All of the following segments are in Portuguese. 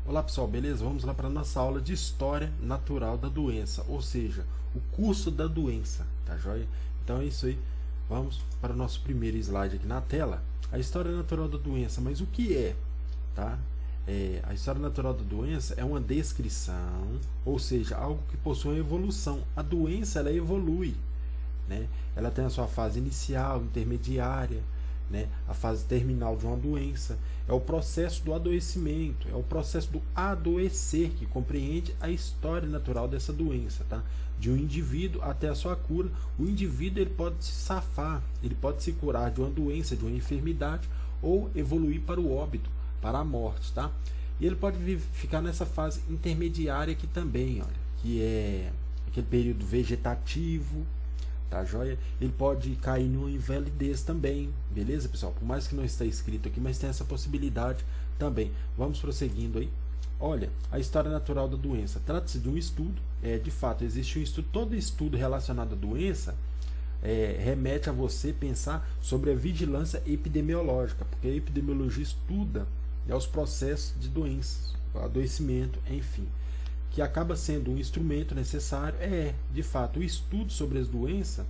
Olá pessoal, beleza? Vamos lá para a nossa aula de História Natural da Doença, ou seja, o curso da doença, tá joia? Então é isso aí, vamos para o nosso primeiro slide aqui na tela. A História Natural da Doença, mas o que é? Tá? A História Natural da Doença é uma descrição, ou seja, algo que possui uma evolução. A doença, ela evolui, né? Ela tem a sua fase inicial, intermediária, né? A fase terminal de uma doença. É o processo do adoecimento, é o processo do adoecer que compreende a história natural dessa doença, tá? De um indivíduo até a sua cura. O indivíduo ele pode se safar, ele pode se curar de uma doença, de uma enfermidade, ou evoluir para o óbito, para a morte, tá? E ele pode ficar nessa fase intermediária aqui também, olha, que é aquele período vegetativo, tá joia? Ele pode cair numa invalidez também, beleza, pessoal? Por mais que não está escrito aqui, mas tem essa possibilidade também. Vamos prosseguindo aí. Olha, a história natural da doença. Trata-se de um estudo, de fato, existe um estudo, todo estudo relacionado à doença remete a você pensar sobre a vigilância epidemiológica, porque a epidemiologia estuda os processos de doenças, adoecimento, enfim, que acaba sendo um instrumento necessário. De fato, o estudo sobre as doenças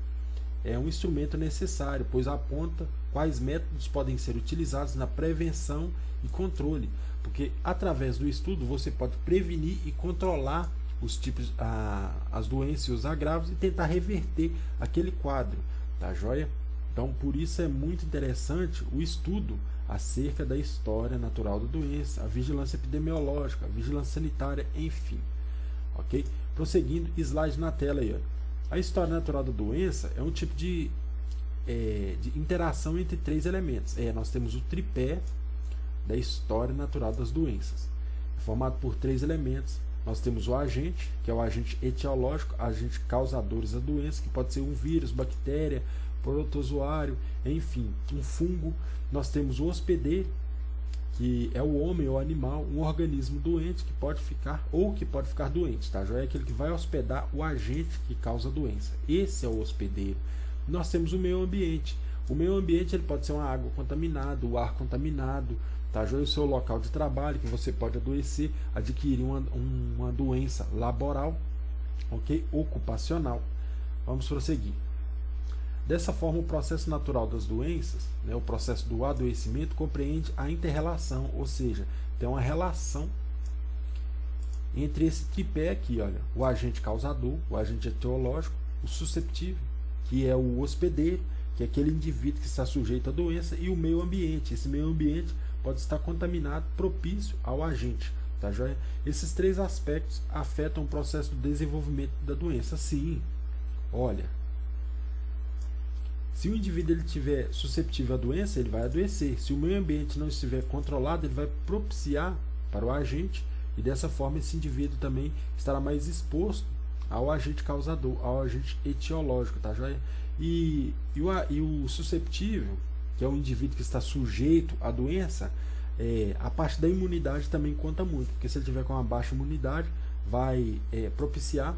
é um instrumento necessário, pois aponta quais métodos podem ser utilizados na prevenção e controle, porque através do estudo você pode prevenir e controlar os tipos, as doenças e os agravos e tentar reverter aquele quadro, tá joia? Então, por isso é muito interessante o estudo acerca da história natural da doença, a vigilância epidemiológica, a vigilância sanitária, enfim. Ok? Prosseguindo, slide na tela aí. Ó. A história natural da doença é um tipo de interação entre três elementos. Nós temos o tripé da história natural das doenças, formado por três elementos. Nós temos o agente, que é o agente etiológico, agente causadores da doença, que pode ser um vírus, bactéria, protozoário, enfim, um fungo. Nós temos o hospedeiro, que é o homem ou animal, um organismo doente que pode ficar doente, tá? Já é aquele que vai hospedar o agente que causa a doença. Esse é o hospedeiro. Nós temos o meio ambiente. O meio ambiente ele pode ser uma água contaminada, o ar contaminado, tá? Já é o seu local de trabalho que você pode adoecer, adquirir uma doença laboral, ok? Ocupacional. Vamos prosseguir. Dessa forma, o processo natural das doenças, né, o processo do adoecimento, compreende a inter-relação, ou seja, tem uma relação entre esse tripé aqui, olha, o agente causador, o agente etiológico, o susceptível, que é o hospedeiro, que é aquele indivíduo que está sujeito à doença, e o meio ambiente. Esse meio ambiente pode estar contaminado, propício ao agente. Tá joia? Esses três aspectos afetam o processo do desenvolvimento da doença. Sim, olha, se o indivíduo ele estiver susceptível à doença, ele vai adoecer. Se o meio ambiente não estiver controlado, ele vai propiciar para o agente, e dessa forma esse indivíduo também estará mais exposto ao agente causador, ao agente etiológico, tá joia? E o susceptível, que é o indivíduo que está sujeito à doença, a parte da imunidade também conta muito, porque se ele tiver com uma baixa imunidade, vai propiciar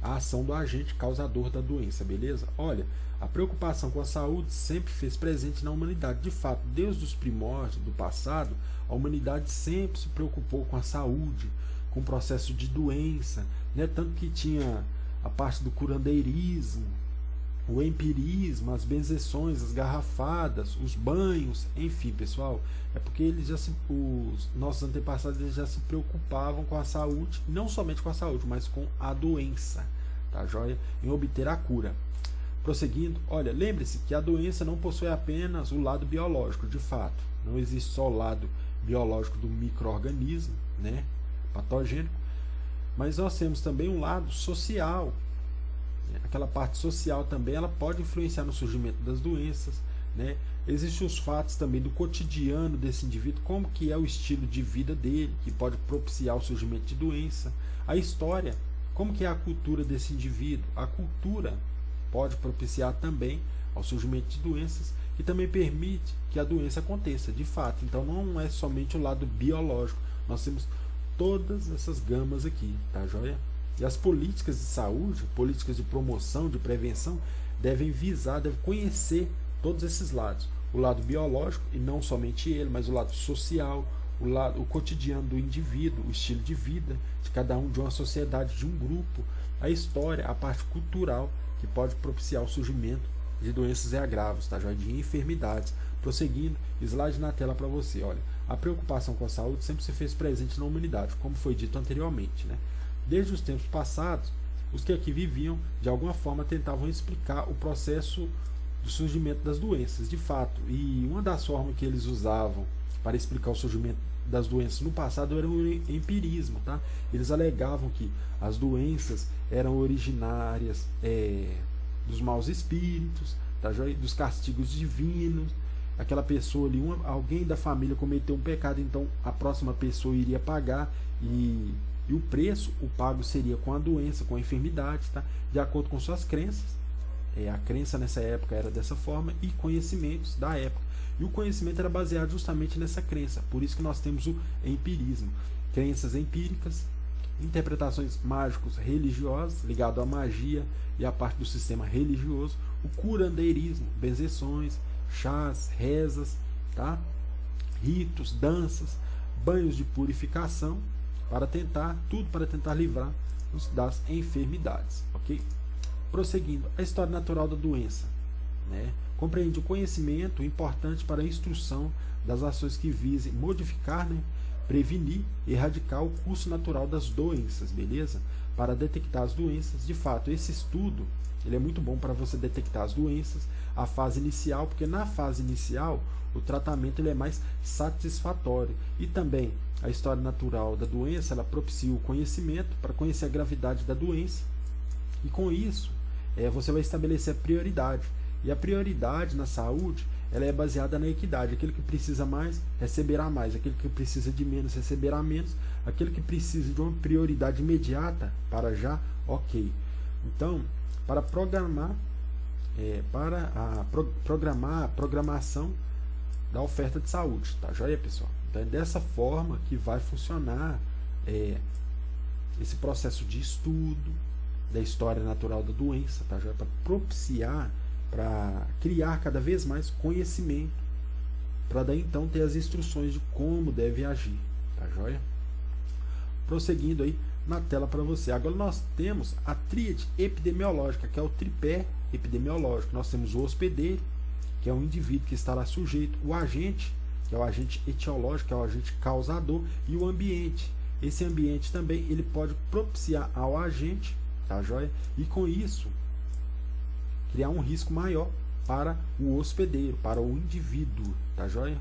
a ação do agente causador da doença, beleza? Olha, a preocupação com a saúde sempre fez presente na humanidade. De fato, desde os primórdios do passado, a humanidade sempre se preocupou com a saúde, com o processo de doença, né? Tanto que tinha a parte do curandeirismo, o empirismo, as benzeções, as garrafadas, os banhos, enfim, pessoal, é porque os nossos antepassados eles já se preocupavam com a saúde, não somente com a saúde, mas com a doença, tá joia? Em obter a cura. Prosseguindo, olha, lembre-se que a doença não possui apenas o lado biológico, de fato, não existe só o lado biológico do micro-organismo, né, patogênico, mas nós temos também um lado social. Aquela parte social também ela pode influenciar no surgimento das doenças, né? Existem os fatos também do cotidiano desse indivíduo, como que é o estilo de vida dele, que pode propiciar o surgimento de doença. A história, como que é a cultura desse indivíduo. A cultura pode propiciar também ao surgimento de doenças, que também permite que a doença aconteça, de fato. Então não é somente o lado biológico, nós temos todas essas gamas aqui, tá joia? E as políticas de saúde, políticas de promoção, de prevenção, devem conhecer todos esses lados. O lado biológico, e não somente ele, mas o lado social, o cotidiano do indivíduo, o estilo de vida de cada um, de uma sociedade, de um grupo, a história, a parte cultural que pode propiciar o surgimento de doenças e agravos, tá, joia? De enfermidades. Prosseguindo, slide na tela para você. Olha, a preocupação com a saúde sempre se fez presente na humanidade, como foi dito anteriormente, né? Desde os tempos passados, os que aqui viviam, de alguma forma, tentavam explicar o processo do surgimento das doenças, de fato. E uma das formas que eles usavam para explicar o surgimento das doenças no passado era o empirismo, tá? Eles alegavam que as doenças eram originárias dos maus espíritos, tá, joia? Dos castigos divinos. Aquela pessoa ali, alguém da família cometeu um pecado, então a próxima pessoa iria pagar e o preço, o pago seria com a doença, com a enfermidade, tá? De acordo com suas crenças. A crença nessa época era dessa forma e conhecimentos da época. E o conhecimento era baseado justamente nessa crença. Por isso que nós temos o empirismo. Crenças empíricas, interpretações mágicos religiosas, ligado à magia e à parte do sistema religioso, o curandeirismo, benzeções, chás, rezas, tá? Ritos, danças, banhos de purificação, tudo para tentar livrar-nos das enfermidades, ok? Prosseguindo, a história natural da doença, né? Compreende o conhecimento importante para a instrução das ações que visem modificar, né? Prevenir e erradicar o curso natural das doenças, beleza? Para detectar as doenças, de fato, esse estudo ele é muito bom para você detectar as doenças, a fase inicial, porque na fase inicial o tratamento ele é mais satisfatório. E também a história natural da doença, ela propicia o conhecimento para conhecer a gravidade da doença. E com isso, você vai estabelecer a prioridade. E a prioridade na saúde, ela é baseada na equidade. Aquele que precisa mais, receberá mais. Aquele que precisa de menos, receberá menos. Aquele que precisa de uma prioridade imediata, para já, ok. Então, para programar, programar a programação da oferta de saúde, tá joia, pessoal? Então é dessa forma que vai funcionar esse processo de estudo da história natural da doença, tá joia? Para propiciar, para criar cada vez mais conhecimento, para daí então ter as instruções de como deve agir, tá joia? Prosseguindo aí na tela para você. Agora nós temos a tríade epidemiológica, que é o tripé epidemiológico. Nós temos o hospedeiro, que é um indivíduo que estará sujeito, o agente, que é o agente etiológico, que é o agente causador, e o ambiente. Esse ambiente também ele pode propiciar ao agente, tá joia? E com isso criar um risco maior para o hospedeiro, para o indivíduo, tá joia?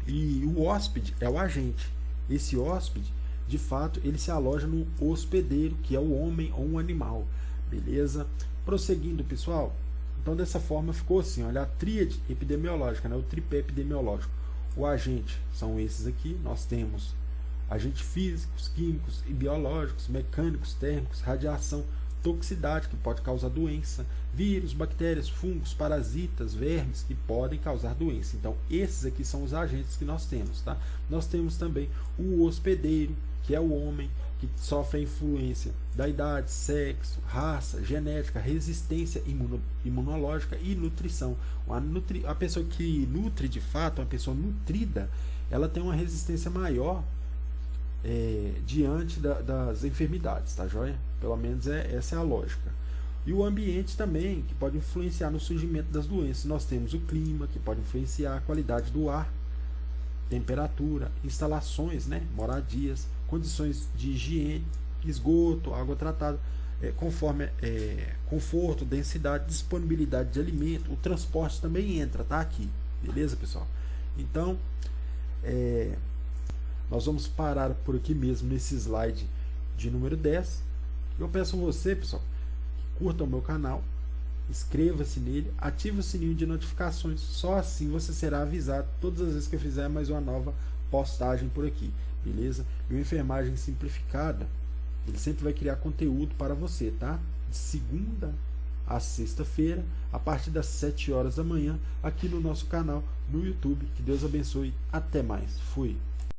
E o hóspede é o agente. Esse hóspede, de fato, ele se aloja no hospedeiro, que é o homem ou um animal, beleza? Prosseguindo, pessoal, então dessa forma ficou assim, olha, a tríade epidemiológica, né? O tripé epidemiológico. O agente são esses aqui, nós temos agentes físicos, químicos e biológicos, mecânicos, térmicos, radiação, toxicidade, que pode causar doença, vírus, bactérias, fungos, parasitas, vermes, que podem causar doença. Então, esses aqui são os agentes que nós temos, tá? Nós temos também o hospedeiro, que é o homem que sofre a influência da idade, sexo, raça, genética, resistência imunológica e nutrição. A pessoa que nutre de fato, uma pessoa nutrida, ela tem uma resistência maior diante das enfermidades, tá joia? Pelo menos essa é a lógica. E o ambiente também, que pode influenciar no surgimento das doenças. Nós temos o clima, que pode influenciar a qualidade do ar, temperatura, instalações, né? Moradias, condições de higiene, esgoto, água tratada, conforme conforto, densidade, disponibilidade de alimento. O transporte também entra, tá? Aqui, beleza, pessoal? Então, nós vamos parar por aqui mesmo nesse slide de número 10. Eu peço a você, pessoal, que curta o meu canal, inscreva-se nele, ative o sininho de notificações, só assim você será avisado todas as vezes que eu fizer mais uma nova postagem por aqui, beleza? E o Enfermagem Simplificada, ele sempre vai criar conteúdo para você, tá? De segunda a sexta-feira, a partir das 7 horas da manhã, aqui no nosso canal no YouTube. Que Deus abençoe, até mais, fui!